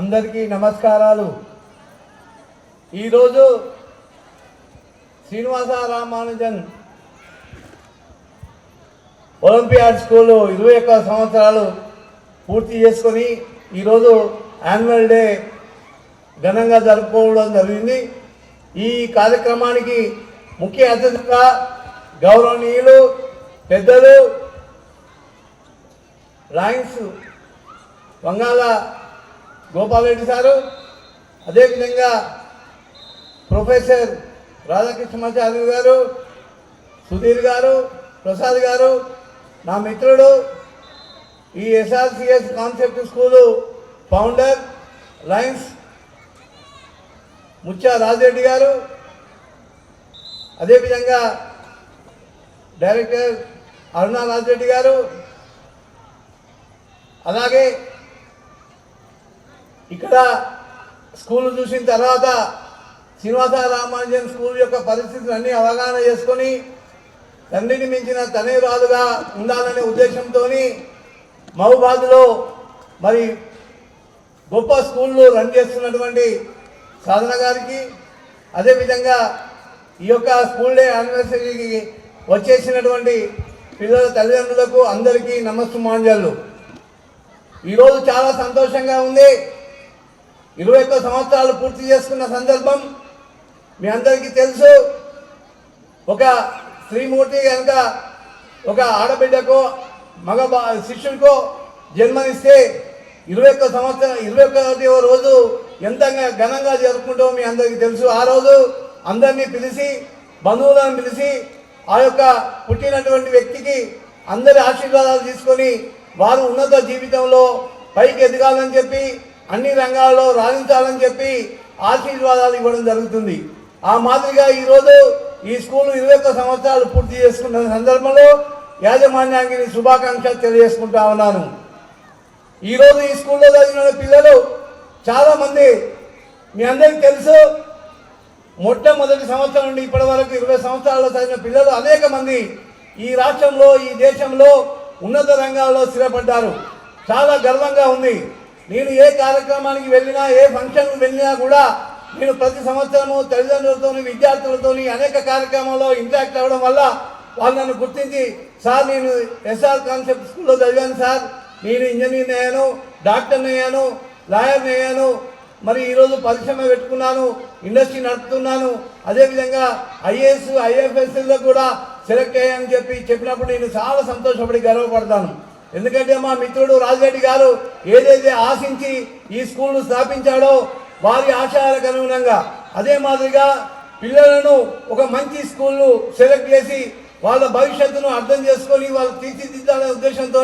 అందరికీ నమస్కారాలు। ఈరోజు శ్రీనివాస రామానుజన్ ఒలింపియాడ్ స్కూలు 21 సంవత్సరాలు పూర్తి చేసుకొని ఈరోజు యాన్యువల్ డే ఘనంగా జరుపుకోవడం జరిగింది। ఈ కార్యక్రమానికి ముఖ్య అతిథిగా గౌరవనీయులు పెద్దలు లయన్స్ వంగాల గోపాల్ రెడ్డి సారు, అదేవిధంగా ప్రొఫెసర్ రాధాకృష్ణమాచార్య గారు, సుధీర్ గారు, ప్రసాద్ గారు, నా మిత్రుడు, ఈ SRCS concept school founder Lions Mucha Rajareddy గారు, అదేవిధంగా డైరెక్టర్ అరుణా రాజరెడ్డి గారు, అలాగే ఇక్కడ స్కూల్ చూసిన తర్వాత శ్రీనివాస రామానుజన్ స్కూల్ యొక్క పరిస్థితులన్నీ అవగాహన చేసుకొని తండ్రిని మించిన తనయురాలుగా ఉండాలనే ఉద్దేశంతో మహబూబాద్లో మరి గొప్ప స్కూళ్ళు రన్ చేస్తున్నటువంటి సాధన గారికి, అదేవిధంగా ఈ యొక్క స్కూల్ డే యానివర్సరీకి వచ్చేసినటువంటి పిల్లల తల్లిదండ్రులకు అందరికీ నమస్సుమాంజలు। ఈరోజు చాలా సంతోషంగా ఉంది। 21 సంవత్సరాలు పూర్తి చేసుకున్న సందర్భం మీ అందరికీ తెలుసు। ఒక శ్రీమూర్తి కనుక ఒక ఆడబిడ్డకో మగ శిష్యుడికో జన్మనిస్తే 21వ రోజు ఎంత ఘనంగా జరుపుకుంటామో మీ అందరికీ తెలుసు। ఆ రోజు అందరినీ పిలిచి బంధువులను పిలిచి ఆ యొక్క పుట్టినటువంటి వ్యక్తికి అందరి ఆశీర్వాదాలు తీసుకొని వారు ఉన్నత జీవితంలో పైకి ఎదగాలని చెప్పి అన్ని రంగాల్లో రాణించాలని చెప్పి ఆశీర్వాదాలు ఇవ్వడం జరుగుతుంది। ఆ మాదిరిగా ఈరోజు ఈ స్కూలు 21 సంవత్సరాలు పూర్తి చేసుకున్న సందర్భంలో యాజమాన్యానికి శుభాకాంక్షలు తెలియజేసుకుంటా ఉన్నాను। ఈరోజు ఈ స్కూల్లో చదివిన పిల్లలు చాలామంది మీ అందరికీ తెలుసు, మొట్టమొదటి సంవత్సరం నుండి ఇప్పటి వరకు 20 సంవత్సరాల్లో చదివిన పిల్లలు అనేక మంది ఈ రాష్ట్రంలో ఈ దేశంలో ఉన్నత రంగాల్లో స్థిరపడ్డారు। చాలా గర్వంగా ఉంది। నేను ఏ కార్యక్రమానికి వెళ్ళినా ఏ ఫంక్షన్కి వెళ్ళినా కూడా నేను ప్రతి సంవత్సరము తల్లిదండ్రులతో విద్యార్థులతో అనేక కార్యక్రమాల్లో ఇంటరాక్ట్ అవ్వడం వల్ల వాళ్ళు నన్ను గుర్తించి, సార్ నేను ఎస్ఆర్ కాన్సెప్ట్ స్కూల్లో చదివాను సార్, నేను ఇంజనీర్ని అయ్యాను, డాక్టర్ని అయ్యాను, లాయర్ని అయ్యాను, మరి ఈరోజు పరిశ్రమ పెట్టుకున్నాను, ఇండస్ట్రీ నడుపుతున్నాను, అదేవిధంగా ఐఏఎస్ ఐఎఫ్ఎస్లో కూడా సెలెక్ట్ అయ్యాయని చెప్పినప్పుడు నేను చాలా సంతోషపడి గర్వపడతాను। ఎందుకంటే మా మిత్రుడు రాజరెడ్డి గారు ఏదైతే ఆశించి ఈ స్కూల్ను స్థాపించాడో వారి ఆశయాలకు అనుగుణంగా అదే మాదిరిగా పిల్లలను ఒక మంచి స్కూల్ను సెలెక్ట్ చేసి వాళ్ళ భవిష్యత్తును అర్థం చేసుకొని వాళ్ళు తీర్చిదిద్దాలనే ఉద్దేశంతో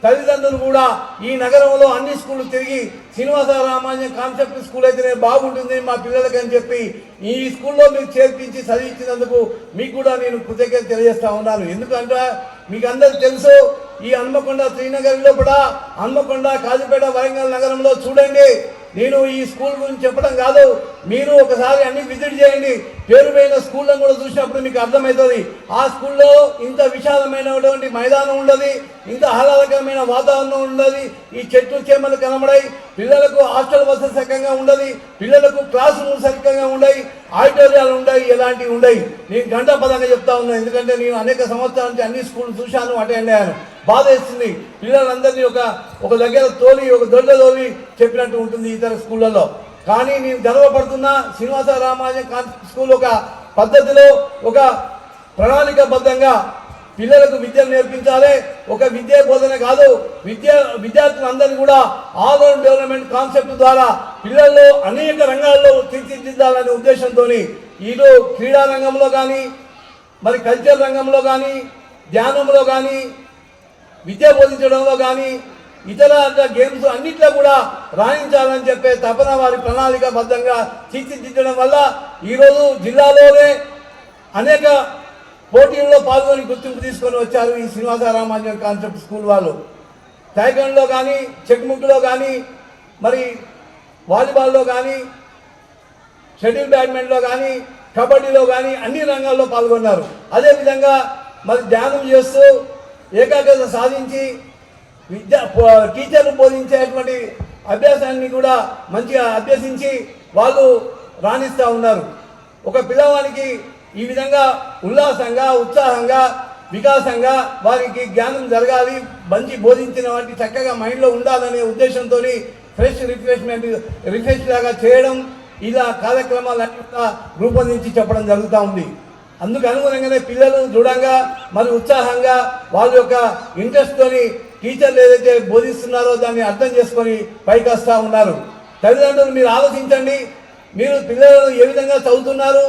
తల్లిదండ్రులు కూడా ఈ నగరంలో అన్ని స్కూళ్ళు తిరిగి శ్రీనివాస రామానుజన్ కాన్సెప్ట్ స్కూల్ అయితేనే బాగుంటుంది మా పిల్లలకి అని చెప్పి ఈ స్కూల్లో మీరు చేర్పించి చదివించినందుకు మీకు కూడా నేను కృతజ్ఞత తెలియజేస్తా ఉన్నాను। ఎందుకంటే మీకు అందరికీ తెలుసు, ఈ హన్మకొండ శ్రీనగర్లో కూడా హన్మకొండ కాజీపేట వరంగల్ నగరంలో చూడండి, నేను ఈ స్కూల్ గురించి చెప్పడం కాదు, మీరు ఒకసారి అన్ని విజిట్ చేయండి, పేరుపోయిన స్కూళ్ళను కూడా చూసినప్పుడు మీకు అర్థమవుతుంది। ఆ స్కూల్లో ఇంత విశాలమైనటువంటి మైదానం ఉండదు, ఇంత ఆహ్లాదకరమైన వాతావరణం ఉండదు, ఈ చెట్లు చేమలు కనబడాయి, పిల్లలకు హాస్టల్ వసతి సరిగ్గా ఉండదు, పిల్లలకు క్లాస్ రూమ్ సరిగ్గా ఉండవు, ఆడిటోరియాలు ఉండవు, ఎలాంటివి ఉండవు। నేను గంటాపదంగా చెప్తా ఉన్నాను, ఎందుకంటే నేను అనేక సంవత్సరాల నుంచి అన్ని స్కూళ్ళు చూశాను, అటెండ్ అయ్యాను। బాధ వేస్తుంది, పిల్లలందరినీ ఒక దగ్గర తోలి ఒక దొడ్డ తోలి చెప్పినట్టు ఉంటుంది ఇతర స్కూళ్ళలో। కానీ నేను గర్వపడుతున్నా, శ్రీనివాస రామానుజన్ స్కూల్ ఒక పద్ధతిలో ఒక ప్రణాళికాబద్ధంగా పిల్లలకు విద్యను నేర్పించాలి। ఒక విద్యా బోధన కాదు, విద్యార్థులందరినీ కూడా ఆల్ రౌండ్ డెవలప్మెంట్ కాన్సెప్ట్ ద్వారా పిల్లల్లో అనేక రంగాల్లో తీర్చిదిద్దాలనే ఉద్దేశంతో ఈలో క్రీడా రంగంలో కానీ, మరి కల్చర్ రంగంలో కానీ, ధ్యానంలో కానీ, విద్య బోధించడంలో కానీ, ఇతర గేమ్స్ అన్నిట్లో కూడా రాణించాలని చెప్పే తపన వారి ప్రణాళికాబద్ధంగా తీర్చిదిద్దడం వల్ల ఈరోజు జిల్లాలోనే అనేక పోటీల్లో పాల్గొని గుర్తింపు తీసుకొని వచ్చారు ఈ శ్రీనివాస రామానుజన్ కాన్సెప్ట్ స్కూల్ వాళ్ళు। టైకాండోలో కానీ, చెక్ముక్లో కానీ, మరి వాలీబాల్లో కానీ, షటిల్ బ్యాడ్మింటన్లో కానీ, కబడ్డీలో కానీ అన్ని రంగాల్లో పాల్గొన్నారు। అదేవిధంగా మరి ధ్యానం చేస్తూ ఏకాగ్రత సాధించి టీచర్లు బోధించేటువంటి అభ్యాసాన్ని కూడా మంచిగా అభ్యసించి వాళ్ళు రాణిస్తూ ఉన్నారు. ఒక పిల్లవానికి ఈ విధంగా ఉల్లాసంగా ఉత్సాహంగా వికాసంగా వారికి జ్ఞానం జరగాలి, మంచి బోధించిన వాటికి చక్కగా మైండ్లో ఉండాలనే ఉద్దేశంతో రిఫ్రెష్ లాగా చేయడం, ఇలా కార్యక్రమాలన్నీ కూడా రూపొందించి చెప్పడం జరుగుతూ ఉంది. అందుకు అనుగుణంగానే పిల్లలు దృఢంగా మరి ఉత్సాహంగా వాళ్ళ యొక్క ఇంట్రెస్ట్తోని టీచర్లు ఏదైతే బోధిస్తున్నారో దాన్ని అర్థం చేసుకొని పైకి వస్తూ ఉన్నారు. తల్లిదండ్రులు మీరు ఆలోచించండి, మీరు పిల్లలు ఏ విధంగా చదువుతున్నారు,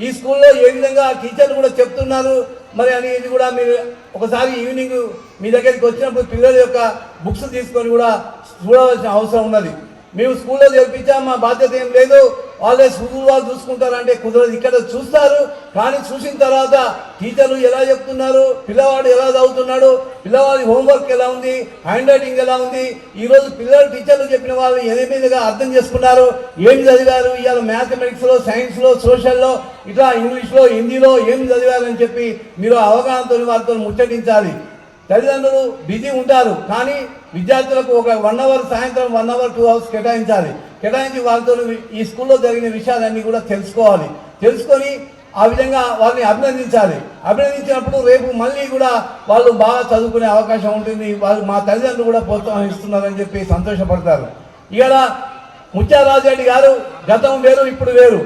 ఈ స్కూల్లో ఏ విధంగా టీచర్లు కూడా చెప్తున్నారు మరి అనేది కూడా మీరు ఒకసారి ఈవినింగ్ మీ దగ్గరికి వచ్చినప్పుడు పిల్లల యొక్క బుక్స్ తీసుకొని కూడా చూడవలసిన అవసరం ఉన్నది. మేము స్కూల్లో చేర్పించాం, మా బాధ్యత ఏం లేదు, వాళ్ళే స్కూల్ వాళ్ళు చూసుకుంటారంటే కుదరదు. ఇక్కడ చూస్తారు, కానీ చూసిన తర్వాత టీచర్లు ఎలా చెప్తున్నారు, పిల్లవాడు ఎలా చదువుతున్నాడు, పిల్లవాడి హోంవర్క్ ఎలా ఉంది, హ్యాండ్ రైటింగ్ ఎలా ఉంది, ఈరోజు పిల్లలు టీచర్లు చెప్పిన వాళ్ళు ఎనిమిదిగా అర్థం చేసుకున్నారు, ఏమి చదివారు, ఇవాళ మ్యాథమెటిక్స్లో, సైన్స్లో, సోషల్లో, ఇట్లా ఇంగ్లీష్లో, హిందీలో ఏమి చదివారని చెప్పి మీరు అవగాహనతో వారితో ముచ్చటించాలి. తల్లిదండ్రులు బిజీ ఉంటారు, కానీ విద్యార్థులకు ఒక 1 అవర్ సాయంత్రం 1 అవర్ 2 అవర్స్ కేటాయించి వాళ్ళతో ఈ స్కూల్లో జరిగిన విషయాలన్నీ కూడా తెలుసుకొని ఆ విధంగా వాళ్ళని అభినందించినప్పుడు రేపు మళ్ళీ కూడా వాళ్ళు బాగా చదువుకునే అవకాశం ఉంటుంది. వాళ్ళు మా తల్లిదండ్రులు కూడా ప్రోత్సహిస్తున్నారని చెప్పి సంతోషపడతారు. ఇవాళ ముత్యాలరాజరెడ్డి గారు గతం వేరు ఇప్పుడు వేరు.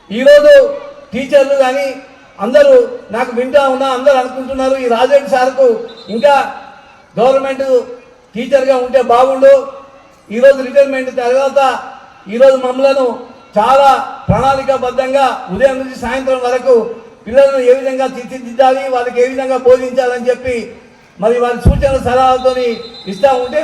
ఈరోజు టీచర్లు కానీ అందరూ నాకు వింటా ఉన్నా అందరూ అనుకుంటున్నారు ఈ రాజరెడ్డి సార్కు ఇంకా గవర్నమెంట్ టీచర్గా ఉంటే బాగుండు. ఈరోజు రిటైర్మెంట్ తర్వాత ఈరోజు మమ్మలను చాలా ప్రణాళికాబద్ధంగా ఉదయం నుంచి సాయంత్రం వరకు పిల్లలను ఏ విధంగా తీర్చిదిద్దాలి, వాళ్ళకి ఏ విధంగా బోధించాలని చెప్పి మరి వారి సూచనల సలహాలతో ఇస్తూ ఉంటే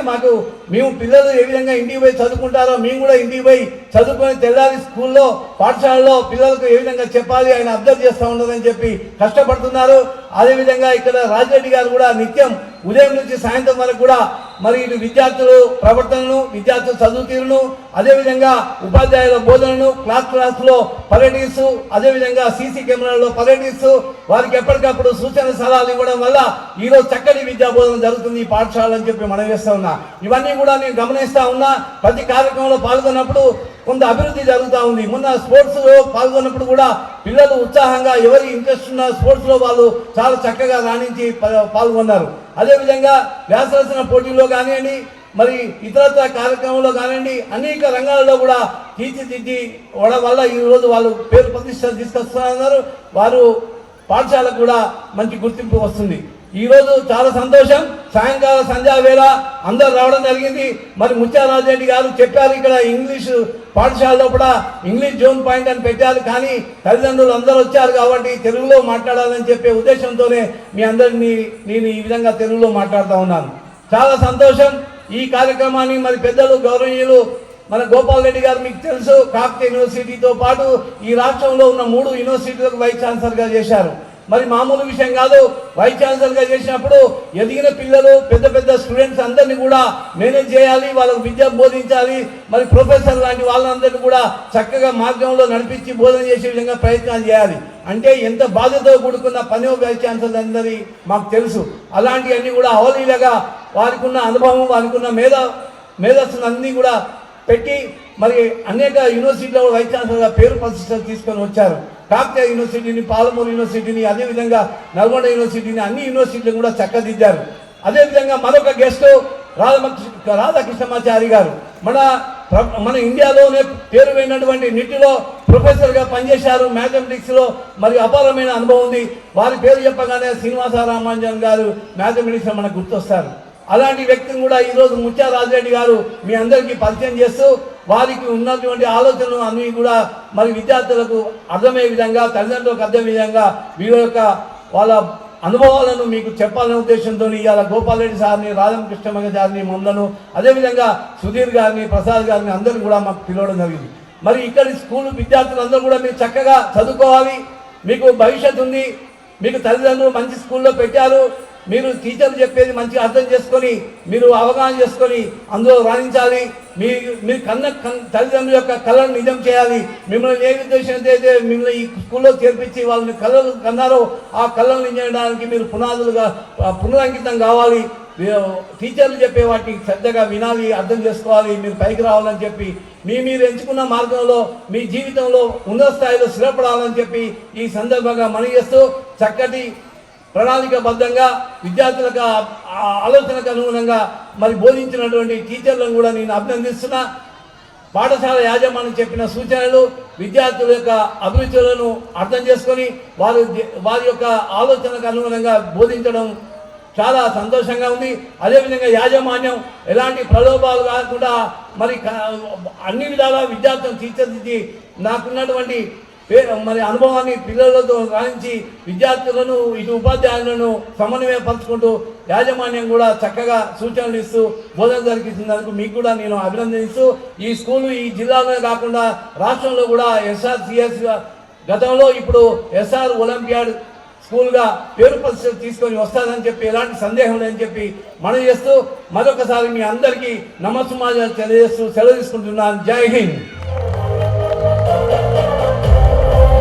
మేము పిల్లలు ఏ విధంగా ఇంటికి పోయి చదువుకుంటారో మేము కూడా ఇంటికి పోయి చదువుకొని తెల్లారి స్కూల్లో పాఠశాలలో పిల్లలకు ఏ విధంగా చెప్పాలి ఆయన అబ్జర్వ్ చేస్తూ ఉండదని చెప్పి కష్టపడుతున్నారు. అదేవిధంగా ఇక్కడ రాజరెడ్డి గారు కూడా నిత్యం ఉదయం నుంచి సాయంత్రం వరకు కూడా మరి ఇటు విద్యార్థులు ప్రవర్తనను, విద్యార్థుల చదువు తీరును, అదేవిధంగా ఉపాధ్యాయుల బోధనను క్లాస్లో పర్యటిస్తూ, అదేవిధంగా సీసీ కెమెరాల్లో పర్యటిస్తూ వారికి ఎప్పటికప్పుడు సూచన సలహాలు ఇవ్వడం వల్ల ఈరోజు చక్కటి విద్యా బోధన జరుగుతుంది ఈ పాఠశాల అని చెప్పి మనం వేస్తూ ఉన్నా. ఇవన్నీ కూడా నేను గమనిస్తూ ఉన్నా. ప్రతి కార్యక్రమంలో పాల్గొన్నప్పుడు కొంత అభివృద్ధి జరుగుతూ ఉంది. మొన్న స్పోర్ట్స్లో పాల్గొన్నప్పుడు కూడా పిల్లలు ఉత్సాహంగా ఎవరి ఇంట్రెస్ట్ ఉన్న స్పోర్ట్స్లో వాళ్ళు చాలా చక్కగా రాణించి పాల్గొన్నారు. అదేవిధంగా వ్యాసరచన పోటీల్లో కానివ్వండి, మరి ఇతరత్ర కార్యక్రమంలో కానివ్వండి, అనేక రంగాలలో కూడా తీర్చిదిద్ది వల్ల ఈరోజు వాళ్ళు పేరు ప్రతిష్టలు తీసుకొస్తున్నారు. వారు పాఠశాలకు కూడా మంచి గుర్తింపు వస్తుంది. ఈరోజు చాలా సంతోషం. సాయంకాల సంధ్యా వేళ అందరు రావడం జరిగింది. మరి ముత్యాలరాజరెడ్డి గారు చెప్పారు, ఇక్కడ ఇంగ్లీష్ పాఠశాలలో కూడా ఇంగ్లీష్ జోన్ పాయింట్ అని పెట్టారు, కానీ తల్లిదండ్రులు అందరూ వచ్చారు కాబట్టి తెలుగులో మాట్లాడాలని చెప్పే ఉద్దేశంతోనే మీ అందరినీ నేను ఈ విధంగా తెలుగులో మాట్లాడుతూ ఉన్నాను. చాలా సంతోషం. ఈ కార్యక్రమాన్ని మరి పెద్దలు గౌరవనీయులు మన గోపాల్ రెడ్డి గారు మీకు తెలుసు, కాకతీయ యూనివర్సిటీతో పాటు ఈ రాష్ట్రంలో ఉన్న 3 యూనివర్సిటీలకు వైస్ ఛాన్సలర్గా చేశారు. మరి మామూలు విషయం కాదు. వైస్ ఛాన్సలర్గా చేసినప్పుడు ఎదిగిన పిల్లలు పెద్ద స్టూడెంట్స్ అందరినీ కూడా మేనేజ్ చేయాలి, వాళ్ళకు విద్య బోధించాలి. మరి ప్రొఫెసర్ లాంటి వాళ్ళందరినీ కూడా చక్కగా మార్గంలో నడిపించి బోధన చేసే విధంగా ప్రయత్నాలు చేయాలి. అంటే ఎంత బాధ్యతతో కూడుకున్న పని వైస్ ఛాన్సలర్ అందరి మాకు తెలుసు. అలాంటివన్నీ కూడా అవలీలగా వారికి ఉన్న అనుభవం, వారికి ఉన్న మేధస్సును అన్నీ కూడా పెట్టి మరి అనేక యూనివర్సిటీలో వైస్ ఛాన్సలర్గా పేరు ప్రతిష్టలు తీసుకొని వచ్చారు. కాకతీయ యూనివర్సిటీని, పాలమూరు యూనివర్సిటీని, అదేవిధంగా నల్గొండ యూనివర్సిటీని, అన్ని యూనివర్సిటీలు కూడా చక్కదిద్దారు. అదేవిధంగా మరొక గెస్ట్ రాధాకృష్ణమాచారి గారు మన ఇండియాలోనే పేరు పోయినటువంటి నిటిలో ప్రొఫెసర్గా పనిచేశారు. మ్యాథమెటిక్స్లో మరి అపారమైన అనుభవం ఉంది. వారి పేరు చెప్పగానే శ్రీనివాస రామానుజన్ గారు మ్యాథమెటిక్స్లో మనకు గుర్తొస్తారు. అలాంటి వ్యక్తిని కూడా ఈరోజు ముత్యాలరాజరెడ్డి గారు మీ అందరికీ పరిచయం చేస్తూ వారికి ఉన్నటువంటి ఆలోచనలు అన్నీ కూడా మరి విద్యార్థులకు అర్థమయ్యే విధంగా, తల్లిదండ్రులకు అర్థమయ్యే విధంగా వీళ్ళ యొక్క వాళ్ళ అనుభవాలను మీకు చెప్పాలనే ఉద్దేశంతో ఇవాళ గోపాల్ రెడ్డి సార్ని, రాధాకృష్ణ గారిని, మమ్మలను, అదేవిధంగా సుధీర్ గారిని, ప్రసాద్ గారిని అందరినీ కూడా మాకు పిలవడం జరిగింది. మరి ఇక్కడి స్కూల్ విద్యార్థులందరూ కూడా మీరు చక్కగా చదువుకోవాలి, మీకు భవిష్యత్తు ఉంది, మీకు తల్లిదండ్రులు మంచి స్కూల్లో పెట్టారు, మీరు టీచర్లు చెప్పేది మంచిగా అర్థం చేసుకొని మీరు అవగాహన చేసుకొని అందులో రాణించాలి. మీరు తల్లిదండ్రుల యొక్క కళను నిజం చేయాలి. మిమ్మల్ని ఏ ఉద్దేశంతో అయితే మిమ్మల్ని ఈ స్కూల్లో చేర్పించి వాళ్ళని కళలు కన్నారో ఆ కళలను నిజం చేయడానికి మీరు పునాదులుగా పునరంకితం కావాలి. టీచర్లు చెప్పే వాటిని శ్రద్ధగా వినాలి, అర్థం చేసుకోవాలి, మీరు పైకి రావాలని చెప్పి మీరు ఎంచుకున్న మార్గంలో మీ జీవితంలో ఉన్నత స్థాయిలో స్థిరపడాలని చెప్పి ఈ సందర్భంగా మనవి చేస్తూ చక్కటి ప్రణాళికబద్ధంగా విద్యార్థులకు ఆలోచనకు అనుగుణంగా మరి బోధించినటువంటి టీచర్లను కూడా నేను అభినందిస్తున్నా. పాఠశాల యాజమాన్యం చెప్పిన సూచనలు విద్యార్థుల యొక్క అభిరుచులను అర్థం చేసుకొని వారి యొక్క ఆలోచనకు అనుగుణంగా బోధించడం చాలా సంతోషంగా ఉంది. అదేవిధంగా యాజమాన్యం ఎలాంటి ప్రలోభాలు కాకుండా మరి అన్ని విధాలా విద్యార్థులను తీర్చిదిద్ది నాకున్నటువంటి మరి అనుభవాన్ని పిల్లలతో రాయించి విద్యార్థులను ఇటు ఉపాధ్యాయులను సమన్వయపరుచుకుంటూ యాజమాన్యం కూడా చక్కగా సూచనలు ఇస్తూ బోధన జరిగిస్తున్నందుకు మీకు కూడా నేను అభినందిస్తూ ఈ స్కూలు ఈ జిల్లాలోనే కాకుండా రాష్ట్రంలో కూడా SRCS గతంలో ఇప్పుడు SR ఒలింపియాడ్ స్కూల్గా పేరు ప్రతిష్టలు తీసుకొని వస్తుందని చెప్పి ఎలాంటి సందేహం లేదని చెప్పి మనం చేస్తూ మరొకసారి మీ అందరికీ నమస్సుమాజాలు తెలియజేస్తూ సెలవు తీసుకుంటున్నాను. జై హింద్.